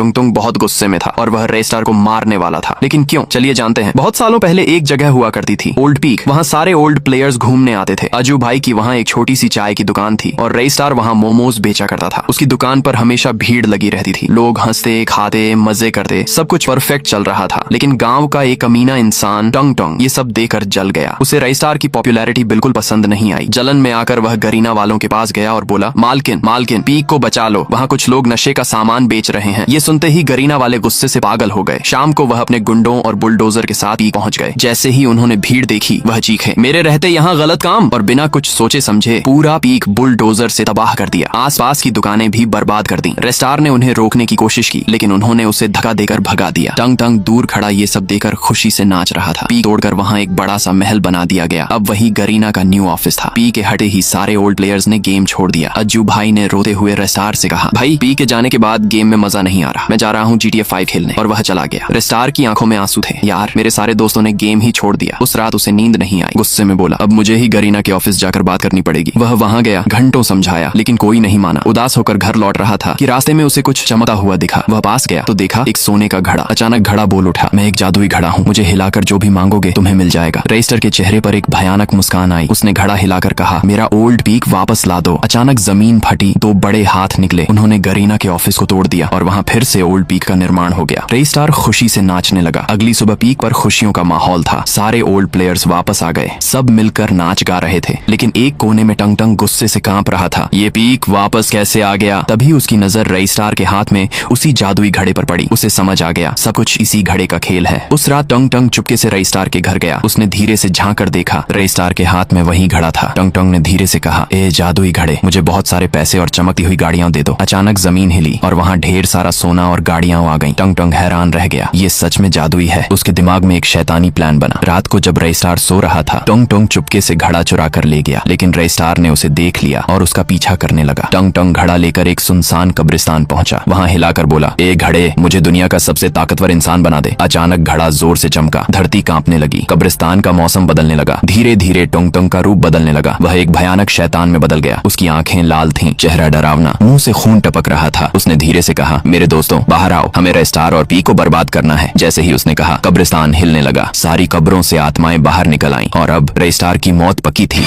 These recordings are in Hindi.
टुंग टुंग बहुत गुस्से में था और वह रेस्टार को मारने वाला था। लेकिन क्यों, चलिए जानते हैं। बहुत सालों पहले एक जगह हुआ करती थी, ओल्ड पीक। वहाँ सारे ओल्ड प्लेयर्स घूमने आते थे। अजू भाई की वहाँ एक छोटी सी चाय की दुकान थी और रेस्टार वहाँ मोमोज बेचा करता था। उसकी दुकान पर हमेशा भीड़ लगी रहती थी। लोग हंसते, खाते, मजे करते, सब कुछ परफेक्ट चल रहा था। लेकिन गाँव का एक कमीना इंसान टंग टंग ये सब देखकर जल गया। उसे रेस्टार की पॉपुलैरिटी बिल्कुल पसंद नहीं आई। जलन में आकर वह गरीना वालों के पास गया और बोला, मालकिन मालकिन, पीक को बचा लो, वहाँ कुछ लोग नशे का सामान बेच रहे हैं। ये सुनते ही गरीना वाले गुस्से से पागल हो गए। शाम को वह अपने गुंडों और बुलडोजर के साथ पीक पहुंच गए। जैसे ही उन्होंने भीड़ देखी, वह चीखे, मेरे रहते यहाँ गलत काम, और बिना कुछ सोचे समझे पूरा पीक बुलडोजर से तबाह कर दिया। आसपास की दुकानें भी बर्बाद कर दी। रेस्टार ने उन्हें रोकने की कोशिश की, लेकिन उन्होंने उसे धक्का देकर भगा दिया। टंग टंग दूर खड़ा ये सब देकर खुशी से नाच रहा था। पी तोड़कर वहाँ एक बड़ा सा महल बना दिया गया। अब वही गरीना का न्यू ऑफिस था। पी के हटे ही सारे ओल्ड प्लेयर्स ने गेम छोड़ दिया। अज्जू भाई ने रोते हुए रेस्टार से कहा, भाई पी के जाने के बाद गेम में मजा नहीं आ रहा, मैं जा रहा हूँ GTA 5 खेलने। और वह चला गया। रेस्टार की आंखों में आंसू थे। यार, मेरे सारे दोस्तों ने गेम ही छोड़ दिया। उस रात उसे नींद नहीं आई। गुस्से में बोला, अब मुझे ही गरीना के ऑफिस जाकर बात करनी पड़ेगी। वह वहाँ गया, घंटों समझाया, लेकिन कोई नहीं माना। उदास होकर घर लौट रहा था कि रास्ते में उसे कुछ चमकता हुआ दिखा। वह पास गया तो देखा एक सोने का घड़ा। अचानक घड़ा बोल उठा, मैं एक जादुई घड़ा हूँ, मुझे हिलाकर जो भी मांगोगे तुम्हें मिल जाएगा। रेस्टर के चेहरे पर एक भयानक मुस्कान आई। उसने घड़ा हिलाकर कहा, मेरा ओल्ड पीक वापस ला दो। अचानक जमीन फटी, दो बड़े हाथ निकले, उन्होंने गरीना के ऑफिस को तोड़ दिया और वहाँ फिर से ओल्ड पीक का निर्माण हो गया। रेस्टार खुशी से नाचने लगा। अगली सुबह पीक पर खुशियों का माहौल था। सारे ओल्ड प्लेयर्स वापस आ गए। सब मिलकर नाच गा रहे थे। लेकिन एक कोने में टंग टंग गुस्से से कांप रहा था। ये पीक वापस कैसे आ गया? तभी उसकी नजर रेस्टार के हाथ में उसी जादुई घड़े पर पड़ी। उसे समझ आ गया, सब कुछ इसी घड़े का खेल है। उस रात टंग टंग चुपके से रेस्टार के घर गया। उसने धीरे से झांक कर देखा, रेस्टार के हाथ में वही घड़ा था। टंग टंग ने धीरे से कहा, ए जादुई घड़े, मुझे बहुत सारे पैसे और चमकती हुई गाड़ियां दे दो। अचानक जमीन हिली और वहाँ ढेर सारा सोना और गाड़ियां आ गईं। टंग टंग हैरान रह गया, ये सच में जादुई है। उसके दिमाग में एक शैतानी प्लान बना। रात को जब रेस्टार सो रहा था, टंग टंग चुपके से घड़ा चुरा कर ले गया। लेकिन रेस्टार ने उसे देख लिया और उसका पीछा करने लगा। टंग टंग घड़ा लेकर एक सुनसान कब्रिस्तान पहुंचा। वहाँ हिलाकर बोला, ए घड़े, मुझे दुनिया का सबसे ताकतवर इंसान बना दे। अचानक घड़ा जोर से चमका, धरती कांपने लगी। कब्रिस्तान का मौसम बदलने लगा। धीरे धीरे टंग टंग का रूप बदलने लगा। वह एक भयानक शैतान में बदल गया। उसकी आंखें लाल थीं, चेहरा डरावना, मुंह से खून टपक रहा था। उसने धीरे से कहा, मेरे दोस्तों बाहर आओ, हमें रेस्टार और पी को बर्बाद करना है। जैसे ही उसने कहा, कब्रिस्तान हिलने लगा। सारी कब्रों से आत्माएं बाहर निकल आईं और अब रेस्टार की मौत पक्की थी।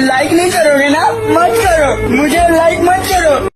लाइक नहीं करोगे ना? मत करो, मुझे लाइक मत करो।